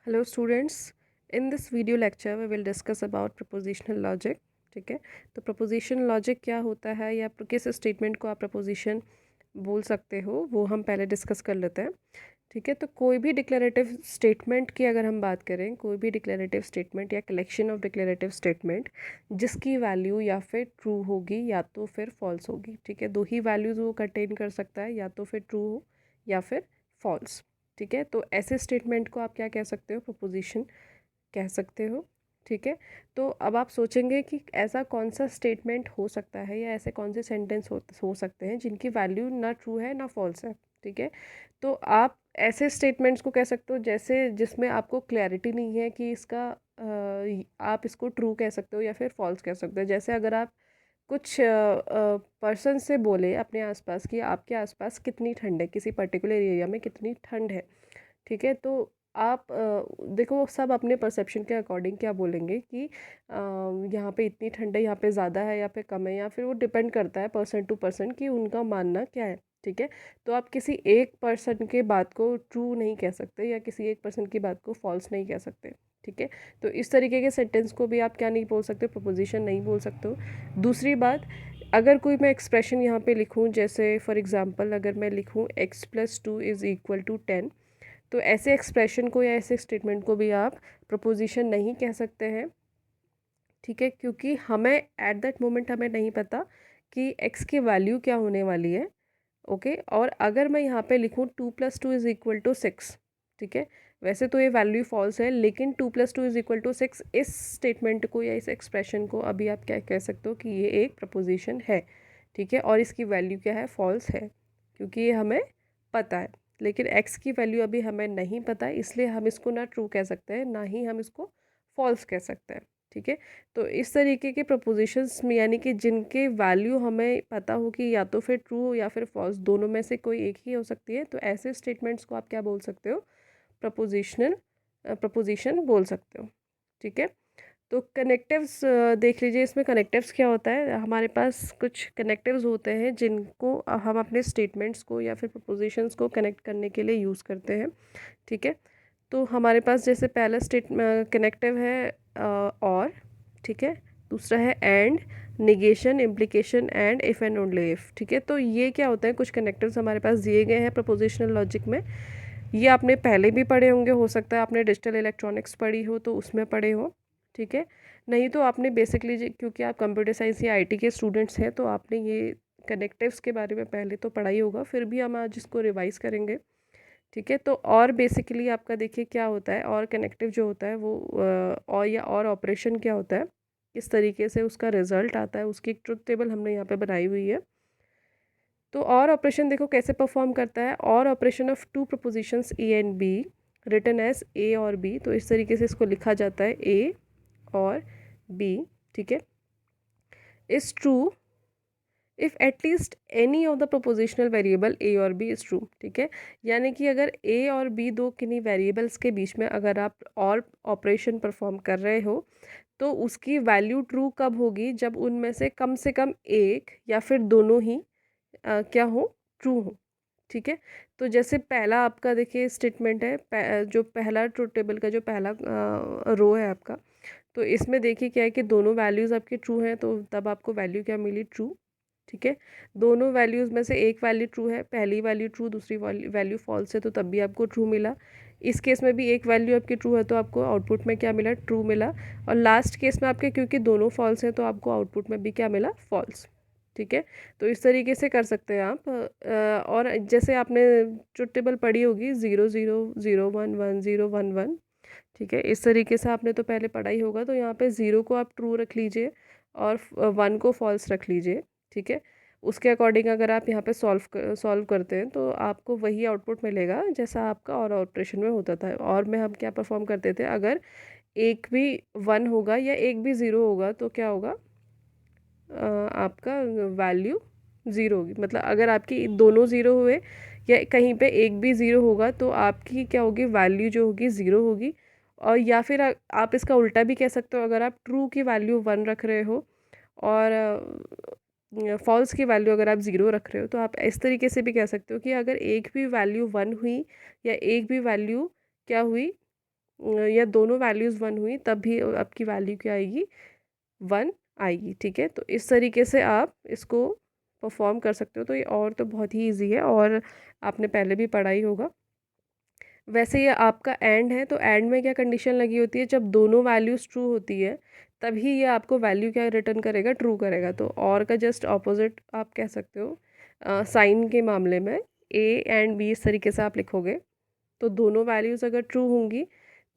Hello students, in this video lecture we will discuss about propositional logic. ठीक है, तो proposition logic क्या होता है या किस स्टेटमेंट को आप proposition बोल सकते हो वो हम पहले डिस्कस कर लेते हैं। ठीक है, तो कोई भी डिक्लेरेटिव स्टेटमेंट की अगर हम बात करें, कोई भी डिक्लेरेटिव स्टेटमेंट या कलेक्शन ऑफ डिक्लेरेटिव स्टेटमेंट जिसकी वैल्यू या फिर ट्रू होगी या तो फिर फॉल्स होगी। ठीक है, दो ही वैल्यूज़ वो कंटेन कर सकता है, या तो फिर ट्रू हो या फिर फॉल्स। ठीक है, तो ऐसे स्टेटमेंट को आप क्या कह सकते हो, प्रोपोजिशन कह सकते हो। ठीक है, तो अब आप सोचेंगे कि ऐसा कौन सा स्टेटमेंट हो सकता है या ऐसे कौन से सेंटेंस हो सकते हैं जिनकी वैल्यू ना ट्रू है ना फॉल्स है। ठीक है, तो आप ऐसे स्टेटमेंट्स को कह सकते हो जैसे जिसमें आपको क्लैरिटी नहीं है कि इसका आप इसको ट्रू कह सकते हो या फिर फॉल्स कह सकते हो। जैसे अगर आप कुछ पर्सन से बोले अपने आसपास कि आपके आसपास कितनी ठंड है, किसी पर्टिकुलर एरिया में कितनी ठंड है। ठीक है, तो आप देखो सब अपने परसेप्शन के अकॉर्डिंग क्या बोलेंगे कि यहाँ पे इतनी ठंड है, यहाँ पे ज़्यादा है या पे कम है, या फिर वो डिपेंड करता है पर्सन टू पर्सन कि उनका मानना क्या है। ठीक है, तो आप किसी एक पर्सन के बात को ट्रू नहीं कह सकते या किसी एक पर्सन की बात को फॉल्स नहीं कह सकते। ठीक है, तो इस तरीके के सेंटेंस को भी आप क्या नहीं बोल सकते, प्रपोजिशन नहीं बोल सकते हो। दूसरी बात, अगर कोई मैं एक्सप्रेशन यहाँ पे लिखूँ, जैसे फॉर एग्जांपल अगर मैं लिखूँ x+2 इज़ इक्वल टू 10, तो ऐसे एक्सप्रेशन को या ऐसे स्टेटमेंट को भी आप प्रपोजिशन नहीं कह सकते हैं। ठीक है, क्योंकि हमें एट दैट मोमेंट हमें नहीं पता कि x की वैल्यू क्या होने वाली है। ओके, और अगर मैं यहाँ पे लिखूँ 2+2 इज़ इक्वल टू 6, ठीक है, वैसे तो ये वैल्यू फॉल्स है, लेकिन 2+2 इज़ इक्वल टू 6 इस स्टेटमेंट को या इस एक्सप्रेशन को अभी आप क्या कह सकते हो कि ये एक प्रपोजिशन है। ठीक है, और इसकी वैल्यू क्या है, फॉल्स है, क्योंकि ये हमें पता है, लेकिन x की वैल्यू अभी हमें नहीं पता है, इसलिए हम इसको ना ट्रू कह सकते हैं ना ही हम इसको फॉल्स कह सकते हैं। ठीक है, तो इस तरीके के प्रपोजिशंस में यानी कि जिनके वैल्यू हमें पता हो कि या तो फिर ट्रू हो या फिर फॉल्स, दोनों में से कोई एक ही हो सकती है, तो ऐसे स्टेटमेंट्स को आप क्या बोल सकते हो, प्रपोजिशनल प्रपोजिशन बोल सकते हो। ठीक है, तो कनेक्टिव्स देख लीजिए, इसमें कनेक्टिव्स क्या होता है, हमारे पास कुछ कनेक्टिव्स होते हैं जिनको हम अपने स्टेटमेंट्स को या फिर प्रपोजिशंस को कनेक्ट करने के लिए यूज़ करते हैं। ठीक है, तो हमारे पास जैसे पहला कनेक्टिव है और, ठीक है, दूसरा है and, negation, implication and if and only if. ठीक है, तो ये क्या होता है, कुछ कनेक्टिव्स हमारे पास दिए गए हैं प्रपोजिशनल लॉजिक में। ये आपने पहले भी पढ़े होंगे, हो सकता है आपने डिजिटल इलेक्ट्रॉनिक्स पढ़ी हो तो उसमें पढ़े हो। ठीक है, नहीं तो आपने बेसिकली क्योंकि आप कंप्यूटर साइंस या आईटी के स्टूडेंट्स हैं तो आपने ये कनेक्टिव्स के बारे में पहले तो पढ़ा ही होगा, फिर भी हम आज इसको रिवाइज करेंगे। ठीक है, तो और बेसिकली आपका देखिए क्या होता है, और कनेक्टिव जो होता है वो और या और ऑपरेशन क्या होता है, किस तरीके से उसका रिजल्ट आता है, उसकी एक ट्रुथ टेबल हमने यहाँ पे बनाई हुई है। तो और ऑपरेशन देखो कैसे परफॉर्म करता है, और operation of two propositions A and B written as A और बी, तो इस तरीके से इसको लिखा जाता है ए और बी। ठीक है, is true if at least any of the propositional variable a और बी इज़ ट्रू। ठीक है, यानी कि अगर ए और बी दो किन्हीं वेरिएबल्स के बीच में अगर आप और ऑपरेशन परफॉर्म कर रहे हो तो उसकी वैल्यू ट्रू कब होगी, जब उनमें से कम एक या फिर दोनों ही क्या हो, ट्रू हो। ठीक है, तो जैसे पहला आपका देखिए स्टेटमेंट है, जो पहला ट्रूथ टेबल का जो पहला रो है आपका, तो इसमें देखिए क्या है कि दोनों वैल्यूज़ आपकी ट्रू हैं, तो तब आपको वैल्यू क्या मिली, ट्रू। ठीक है, दोनों वैल्यूज़ में से एक वैल्यू ट्रू है, पहली वैल्यू ट्रू, दूसरी वैल्यू फॉल्स है, तो तब भी आपको ट्रू मिला। इस केस में भी एक वैल्यू आपकी ट्रू है तो आपको आउटपुट में क्या मिला, ट्रू मिला। और लास्ट केस में आपके क्योंकि दोनों फॉल्स हैं तो आपको आउटपुट में भी क्या मिला, फॉल्स। ठीक है, तो इस तरीके से कर सकते हैं आप। और जैसे आपने जो टेबल पढ़ी होगी 0 0 0 1 1 0 1 1, ठीक है, इस तरीके से आपने तो पहले पढ़ा ही होगा, तो यहाँ पे 0 को आप ट्रू रख लीजिए और 1 को फॉल्स रख लीजिए। ठीक है, उसके अकॉर्डिंग अगर आप यहाँ पे सॉल्व करते हैं तो आपको वही आउटपुट मिलेगा जैसा आपका और ऑपरेशन में होता था। और में हम क्या परफॉर्म करते थे, अगर एक भी 1 होगा या एक भी 0 होगा तो क्या होगा, आपका वैल्यू 0 होगी। मतलब अगर आपकी दोनों 0 हुए या कहीं पे एक भी 0 होगा तो आपकी क्या होगी, वैल्यू जो होगी 0 होगी। और या फिर आप इसका उल्टा भी कह सकते हो, अगर आप ट्रू की वैल्यू 1 रख रहे हो और फॉल्स की वैल्यू अगर आप 0 रख रहे हो, तो आप इस तरीके से भी कह सकते हो कि अगर एक भी वैल्यू 1 हुई या एक भी वैल्यू क्या हुई, या दोनों वैल्यूज़ 1 हुई तब भी आपकी वैल्यू क्या आएगी, 1 आएगी। ठीक है, तो इस तरीके से आप इसको परफॉर्म कर सकते हो। तो ये और तो बहुत ही ईजी है और आपने पहले भी पढ़ा ही होगा। वैसे ये आपका एंड है, तो एंड में क्या कंडीशन लगी होती है, जब दोनों वैल्यूज़ ट्रू होती है तभी ये आपको वैल्यू क्या रिटर्न करेगा, ट्रू करेगा। तो और का जस्ट ऑपोजिट आप कह सकते हो। साइन के मामले में ए एंड बी इस तरीके से आप लिखोगे, तो दोनों वैल्यूज़ अगर ट्रू होंगी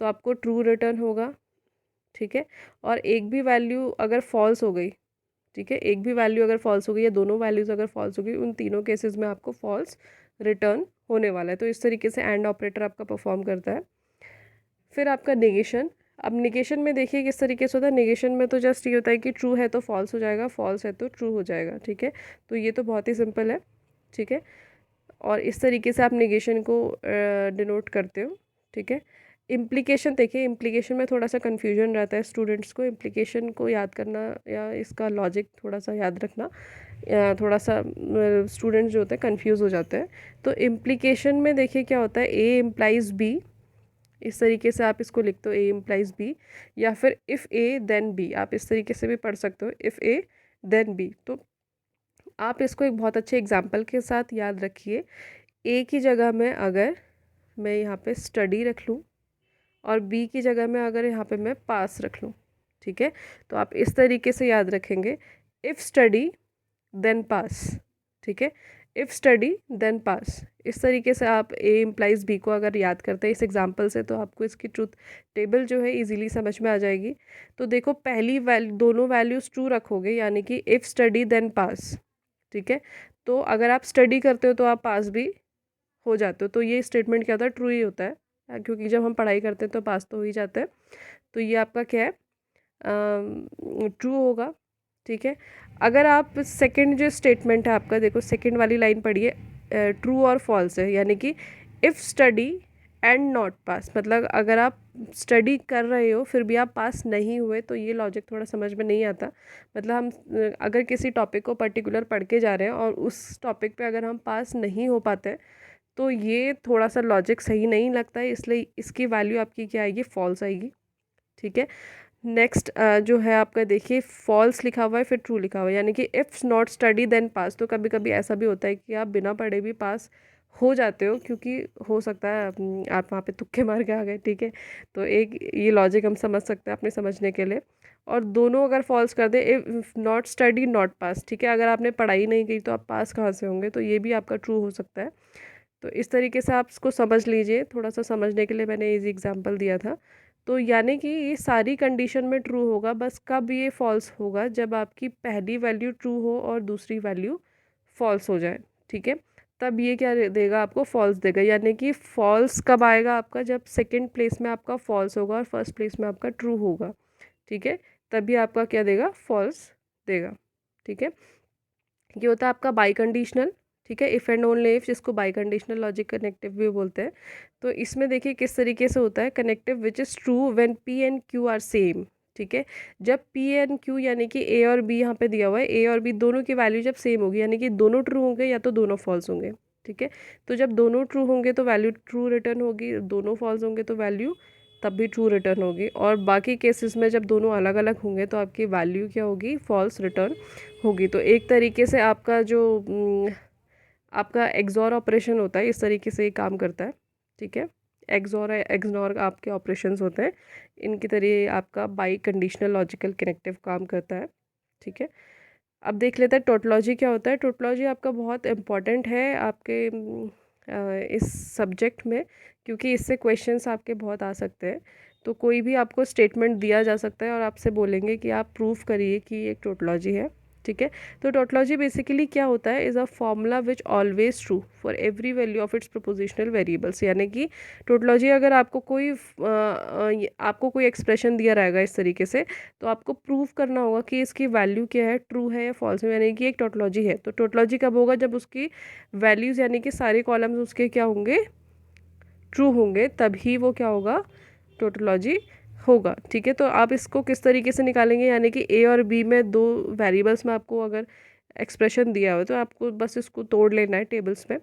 तो आपको ट्रू रिटर्न होगा। ठीक है, और एक भी वैल्यू अगर फॉल्स हो गई, ठीक है, एक भी वैल्यू अगर फॉल्स हो गई या दोनों वैल्यूज़ अगर फॉल्स हो गई, उन तीनों केसेस में आपको फॉल्स रिटर्न होने वाला है। तो इस तरीके से एंड ऑपरेटर आपका परफॉर्म करता है। फिर आपका नेगेशन। अब नेगेशन में देखिए किस तरीके से होता है। नेगेशन में तो जस्ट ये होता है कि ट्रू है तो फॉल्स हो जाएगा, फॉल्स है तो ट्रू हो जाएगा। ठीक है, तो ये तो बहुत ही सिंपल है। ठीक है, और इस तरीके से आप नेगेशन को डिनोट करते हो। ठीक है, इम्प्लीकेशन देखिए, इम्प्लीकेशन में थोड़ा सा कन्फ्यूजन रहता है स्टूडेंट्स को। इम्प्लीकेशन को याद करना या इसका लॉजिक थोड़ा सा याद रखना, थोड़ा सा स्टूडेंट्स जो होते हैं कन्फ्यूज़ हो जाते हैं। तो इम्प्लीकेशन में देखिए क्या होता है, ए इम्प्लाइज़ बी, इस तरीके से आप इसको लिखते हो, ए इम्प्लाइज़ बी, या फिर इफ़ ए देन बी, आप इस तरीके से भी पढ़ सकते हो, इफ़ ए देन बी। तो आप इसको एक बहुत अच्छे एग्जाम्पल के साथ याद रखिए। ए की जगह में अगर मैं यहाँ पे स्टडी रख लूँ और बी की जगह में अगर यहाँ पे मैं पास रख लूँ, ठीक है, तो आप इस तरीके से याद रखेंगे, इफ़ स्टडी देन पास। ठीक है, इफ़ स्टडी देन पास, इस तरीके से आप ए इम्प्लाइज बी को अगर याद करते हैं इस एग्जांपल से, तो आपको इसकी ट्रूथ टेबल जो है इजीली समझ में आ जाएगी। तो देखो, पहली दोनों वैल्यूज़ ट्रू रखोगे, यानी कि इफ़ स्टडी देन पास। ठीक है, तो अगर आप स्टडी करते हो तो आप पास भी हो जाते हो। तो ये स्टेटमेंट क्या होता है, ट्रू ही होता है, क्योंकि जब हम पढ़ाई करते हैं तो पास तो हो ही जाता है। तो ये आपका क्या है, ट्रू होगा। ठीक है, अगर आप सेकंड जो स्टेटमेंट है आपका, देखो सेकंड वाली लाइन पढ़िए, ट्रू और फॉल्स है, यानी कि if study and not pass, मतलब अगर आप स्टडी कर रहे हो फिर भी आप पास नहीं हुए, तो ये लॉजिक थोड़ा समझ में नहीं आता। मतलब हम अगर किसी टॉपिक को पर्टिकुलर पढ़ के जा रहे हैं और उस टॉपिक पे अगर हम पास नहीं हो पाते, तो ये थोड़ा सा लॉजिक सही नहीं लगता है, इसलिए इसकी वैल्यू आपकी क्या आएगी, फॉल्स आएगी। ठीक है, नेक्स्ट जो है आपका, देखिए फॉल्स लिखा हुआ है फिर ट्रू लिखा हुआ है, यानी कि if not study then pass. तो कभी कभी ऐसा भी होता है कि आप बिना पढ़े भी पास हो जाते हो, क्योंकि हो सकता है आप वहाँ पे तुक्के मार के आ गए। ठीक है, तो एक ये लॉजिक हम समझ सकते हैं अपने समझने के लिए। और दोनों अगर फॉल्स कर दे, if not study not pass, ठीक है, अगर आपने पढ़ाई नहीं की तो आप पास कहाँ से होंगे, तो ये भी आपका ट्रू हो सकता है। तो इस तरीके से आप इसको समझ लीजिए, थोड़ा सा समझने के लिए मैंने इजी एग्जांपल दिया था। तो यानी कि ये सारी कंडीशन में ट्रू होगा, बस कब ये फॉल्स होगा, जब आपकी पहली वैल्यू ट्रू हो और दूसरी वैल्यू फॉल्स हो जाए। ठीक है, तब ये क्या देगा, आपको फॉल्स देगा। यानी कि फॉल्स कब आएगा आपका, जब सेकंड प्लेस में आपका फॉल्स होगा और फर्स्ट प्लेस में आपका ट्रू होगा। ठीक है, तभी आपका क्या देगा, फॉल्स देगा। ठीक है, ये होता है आपका बाई कंडीशनल। ठीक है, इफ़ एंड ओनली इफ, जिसको बाई कंडीशनल लॉजिक कनेक्टिव भी बोलते हैं। तो इसमें देखिए किस तरीके से होता है, connective which is true when P and Q R same. ठीक है, जब पी एंड क्यू, यानी कि ए और बी यहाँ पे दिया हुआ है, ए और बी दोनों की वैल्यू जब सेम होगी, यानी कि दोनों ट्रू होंगे या तो दोनों फॉल्स होंगे। ठीक है, तो जब दोनों ट्रू होंगे तो वैल्यू ट्रू रिटर्न होगी, दोनों फॉल्स होंगे तो वैल्यू तब भी ट्रू रिटर्न होगी। और बाकी केसेस में जब दोनों अलग अलग होंगे तो आपकी वैल्यू क्या होगी, फॉल्स रिटर्न होगी। तो एक तरीके से आपका जो आपका एक्सॉर ऑपरेशन होता है, इस तरीके से ये काम करता है। ठीक है, एक्सॉर एक्सनॉर आपके ऑपरेशंस होते हैं, इनकी तरह आपका बाई कंडीशनल लॉजिकल कनेक्टिव काम करता है। ठीक है, अब देख लेते हैं टोटोलॉजी क्या होता है। टोटोलॉजी आपका बहुत इम्पॉर्टेंट है आपके इस सब्जेक्ट में, क्योंकि इससे क्वेश्चंस आपके बहुत आ सकते हैं। तो कोई भी आपको स्टेटमेंट दिया जा सकता है और आपसे बोलेंगे कि आप प्रूफ करिए कि ये एक टोटोलॉजी है। ठीक है, तो टोटोलॉजी बेसिकली क्या होता है, is a formula which always true for every value of its prepositional variables. यानी कि टोटोलॉजी अगर आपको कोई एक्सप्रेशन दिया रहेगा इस तरीके से, तो आपको प्रूफ करना होगा कि इसकी वैल्यू क्या है, ट्रू है या फॉल्स है, यानी कि एक टोटोलॉजी है। तो टोटोलॉजी कब होगा, जब उसकी वैल्यूज़ यानी कि सारे कॉलम्स उसके क्या होंगे, ट्रू होंगे, तभी वो क्या होगा, टोटोलॉजी होगा। ठीक है, तो आप इसको किस तरीके से निकालेंगे, यानी कि ए और बी में दो वेरिएबल्स में आपको अगर एक्सप्रेशन दिया हो तो आपको बस इसको तोड़ लेना है टेबल्स में।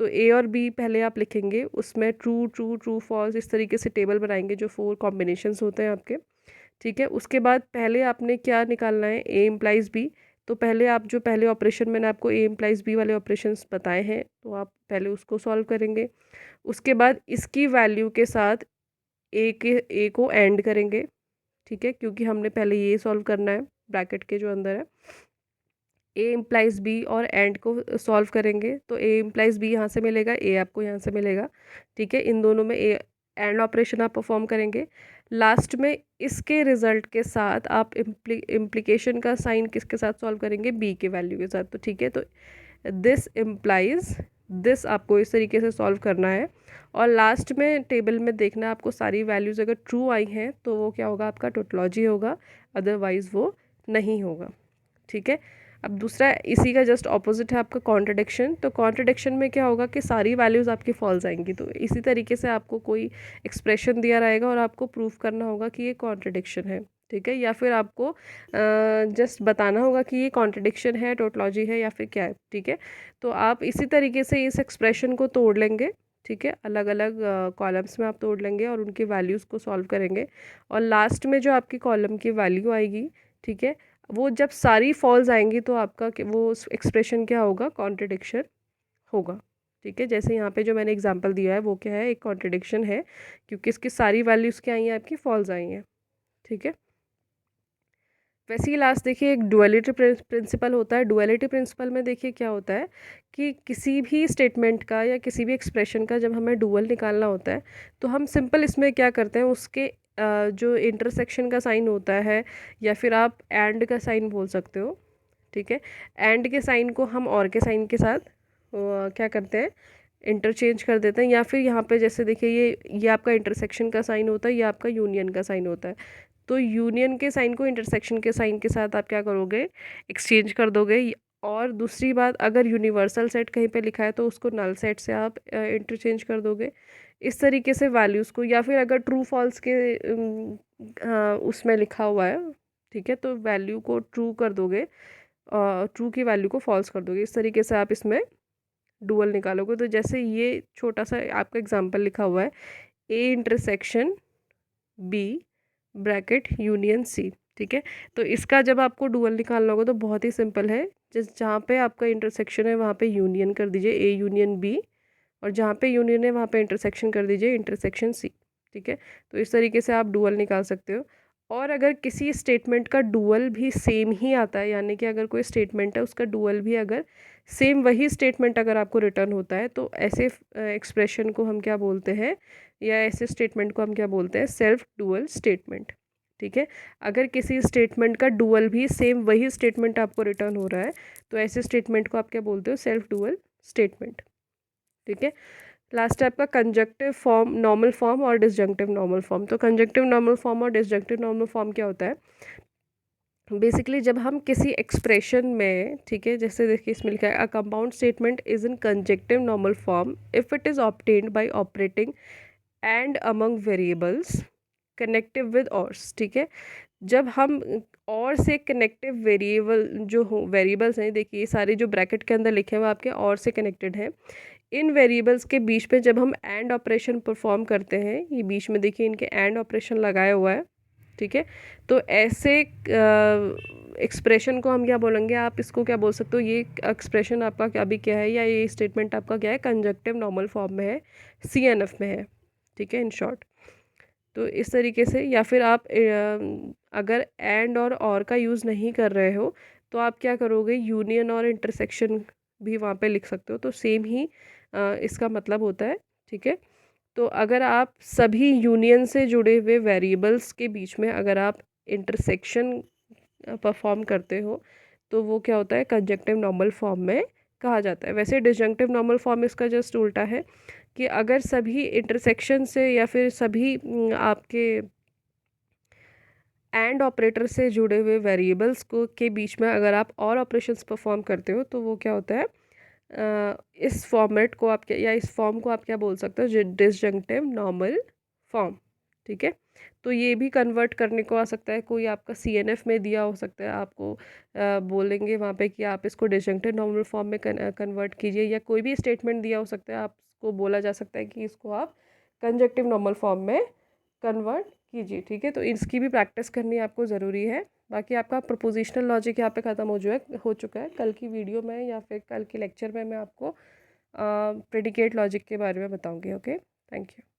तो ए और बी पहले आप लिखेंगे, उसमें ट्रू ट्रू ट्रू फॉल्स इस तरीके से टेबल बनाएंगे जो 4 कॉम्बिनेशंस होते हैं आपके, ठीक है। उसके बाद पहले आपने क्या निकालना है, ए इम्प्लाइज बी। तो पहले आप जो पहले ऑपरेशन मैंने आपको ए इम्प्लाइज बी वाले ऑपरेशंस बताए हैं, तो आप पहले उसको सॉल्व करेंगे। उसके बाद इसकी वैल्यू के साथ ए को एंड करेंगे, ठीक है, क्योंकि हमने पहले ये सॉल्व करना है ब्रैकेट के जो अंदर है। ए इम्प्लाइज बी और एंड को सॉल्व करेंगे, तो ए इम्प्लाइज बी यहाँ से मिलेगा, ए आपको यहाँ से मिलेगा, ठीक है। इन दोनों में ए एंड ऑपरेशन आप परफॉर्म करेंगे। लास्ट में इसके रिजल्ट के साथ आप इम्प्लीकेशन का साइन किसके साथ सॉल्व करेंगे, बी के वैल्यू के साथ, तो ठीक है। तो दिस इम्प्लाइज दिस आपको इस तरीके से सॉल्व करना है। और लास्ट में टेबल में देखना है आपको सारी वैल्यूज़ अगर ट्रू आई हैं तो वो क्या होगा, आपका टोटोलॉजी होगा, अदरवाइज़ वो नहीं होगा, ठीक है। अब दूसरा इसी का जस्ट ऑपोजिट है आपका कॉन्ट्रडिक्शन। तो कॉन्ट्रडिक्शन में क्या होगा कि सारी वैल्यूज़ आपकी फॉल्स आएंगी। तो इसी तरीके से आपको कोई एक्सप्रेशन दिया रहेगा और आपको प्रूफ करना होगा कि ये कॉन्ट्रडिक्शन है, ठीक है, या फिर आपको जस्ट बताना होगा कि ये कॉन्ट्रडिक्शन है, टोटोलॉजी है, या फिर क्या है, ठीक है। तो आप इसी तरीके से इस एक्सप्रेशन को तोड़ लेंगे, ठीक है, अलग अलग कॉलम्स में आप तोड़ लेंगे और उनकी वैल्यूज़ को सॉल्व करेंगे। और लास्ट में जो आपकी कॉलम की वैल्यू आएगी, ठीक है, वो जब सारी फॉल्स आएंगी तो आपका वो एक्सप्रेशन क्या होगा, कॉन्ट्रडिक्शन होगा, ठीक है। जैसे यहाँ पे जो मैंने एग्जांपल दिया है वो क्या है, एक कॉन्ट्रडिक्शन है, क्योंकि इसकी सारी वैल्यूज़ क्या आई हैं, आपकी फॉल्स आई हैं, ठीक है। वैसे ही लास्ट देखिए एक डुअलिटी प्रिंसिपल होता है। डुअलिटी प्रिंसिपल में देखिए क्या होता है कि किसी भी स्टेटमेंट का या किसी भी एक्सप्रेशन का जब हमें डुअल निकालना होता है तो हम सिंपल इसमें क्या करते हैं, उसके जो इंटरसेक्शन का साइन होता है या फिर आप एंड का साइन बोल सकते हो, ठीक है। एंड के साइन को हम और के साइन के साथ क्या करते हैं, इंटरचेंज कर देते हैं। या फिर यहाँ पे जैसे देखिए ये आपका इंटरसेक्शन का साइन होता है, ये आपका यूनियन का साइन होता है। तो यूनियन के साइन को इंटरसेक्शन के साइन के साथ आप क्या करोगे, एक्सचेंज कर दोगे। और दूसरी बात, अगर यूनिवर्सल सेट कहीं पे लिखा है तो उसको नल सेट से आप इंटरचेंज कर दोगे। इस तरीके से वैल्यूज़ को, या फिर अगर ट्रू फॉल्स के उसमें लिखा हुआ है, ठीक है, तो वैल्यू को ट्रू कर दोगे, ट्रू की वैल्यू को फॉल्स कर दोगे। इस तरीके से आप इसमें डुअल निकालोगे। तो जैसे ये छोटा सा आपका एग्जांपल लिखा हुआ है, A intersection B bracket union C, ठीक है। तो इसका जब आपको डुअल निकालना होगा तो बहुत ही सिंपल है, जिस जहाँ पे आपका इंटरसेक्शन है वहाँ पे यूनियन कर दीजिए, ए यूनियन बी, और जहाँ पे यूनियन है वहाँ पे इंटरसेक्शन कर दीजिए, इंटरसेक्शन सी, ठीक है। तो इस तरीके से आप डुअल निकाल सकते हो। और अगर किसी स्टेटमेंट का डुअल भी सेम ही आता है, यानी कि अगर कोई स्टेटमेंट है उसका डुअल भी अगर सेम वही स्टेटमेंट अगर आपको रिटर्न होता है, तो ऐसे एक्सप्रेशन को हम क्या बोलते हैं, या ऐसे स्टेटमेंट को हम क्या बोलते हैं, सेल्फ डुअल स्टेटमेंट, ठीक है। अगर किसी स्टेटमेंट का डुअल भी सेम वही स्टेटमेंट आपको रिटर्न हो रहा है, तो ऐसे स्टेटमेंट को आप क्या बोलते हो, सेल्फ डुअल स्टेटमेंट, ठीक है। लास्ट है आपका कंजक्टिव फॉर्म, नॉर्मल फॉर्म और डिसजंक्टिव नॉर्मल फॉर्म। तो कंजक्टिव नॉर्मल फॉर्म और डिसजंक्टिव नॉर्मल फॉर्म क्या होता है, बेसिकली जब हम किसी एक्सप्रेशन में, ठीक है, जैसे देखिए इसमें लिखा है a compound statement is in conjunctive normal form if it is obtained by operating and among variables connective with ors, ठीक है। जब हम और से कनेक्टिव वेरिएबल जो हो, वेरिएबल्स हैं, देखिए सारे जो ब्रैकेट के अंदर लिखे हैं वो आपके और से कनेक्टेड हैं। इन वेरिएबल्स के बीच में जब हम एंड ऑपरेशन परफॉर्म करते हैं, ये बीच में देखिए इनके एंड ऑपरेशन लगाया हुआ है, ठीक है। तो ऐसे एक्सप्रेशन को हम क्या बोलेंगे, आप इसको क्या बोल सकते हो, ये एक्सप्रेशन आपका क्या भी क्या है, या ये स्टेटमेंट आपका क्या है, कंजक्टिव नॉर्मल फॉर्म में है, CNF में है, ठीक है, इन शॉर्ट। तो इस तरीके से, या फिर आप अगर एंड और का यूज़ नहीं कर रहे हो तो आप क्या करोगे, यूनियन और इंटरसेक्शन भी वहाँ पे लिख सकते हो, तो सेम ही इसका मतलब होता है, ठीक है। तो अगर आप सभी यूनियन से जुड़े हुए वेरिएबल्स के बीच में अगर आप इंटरसेक्शन परफॉर्म करते हो तो वो क्या होता है, कंजक्टिव नॉर्मल फॉर्म में कहा जाता है। वैसे डिसजंक्टिव नॉर्मल फॉर्म इसका जस्ट उल्टा है कि अगर सभी इंटरसेक्शन से या फिर सभी आपके एंड ऑपरेटर से जुड़े हुए वेरिएबल्स को के बीच में अगर आप और ऑपरेशंस परफॉर्म करते हो तो वो क्या होता है, इस फॉर्मेट को आप क्या, या इस फॉर्म को आप क्या बोल सकते हो, डिसजंक्टिव नॉर्मल फॉर्म, ठीक है। तो ये भी कन्वर्ट करने को आ सकता है, कोई आपका सीएनएफ में दिया हो सकता है, आपको बोलेंगे वहाँ पे कि आप इसको डिजंक्टिव नॉर्मल फॉर्म में कन्वर्ट कीजिए, या कोई भी स्टेटमेंट दिया हो सकता है, आपको बोला जा सकता है कि इसको आप कंजक्टिव नॉर्मल फॉर्म में कन्वर्ट कीजिए। ठीक है, तो इसकी भी प्रैक्टिस करनी आपको ज़रूरी है। बाकी आपका प्रपोजिशनल लॉजिक यहाँ पे ख़त्म हो चुका है। कल की वीडियो में या फिर कल के लेक्चर में मैं आपको प्रेडिकेट लॉजिक के बारे में बताऊँगी। Okay, thank you.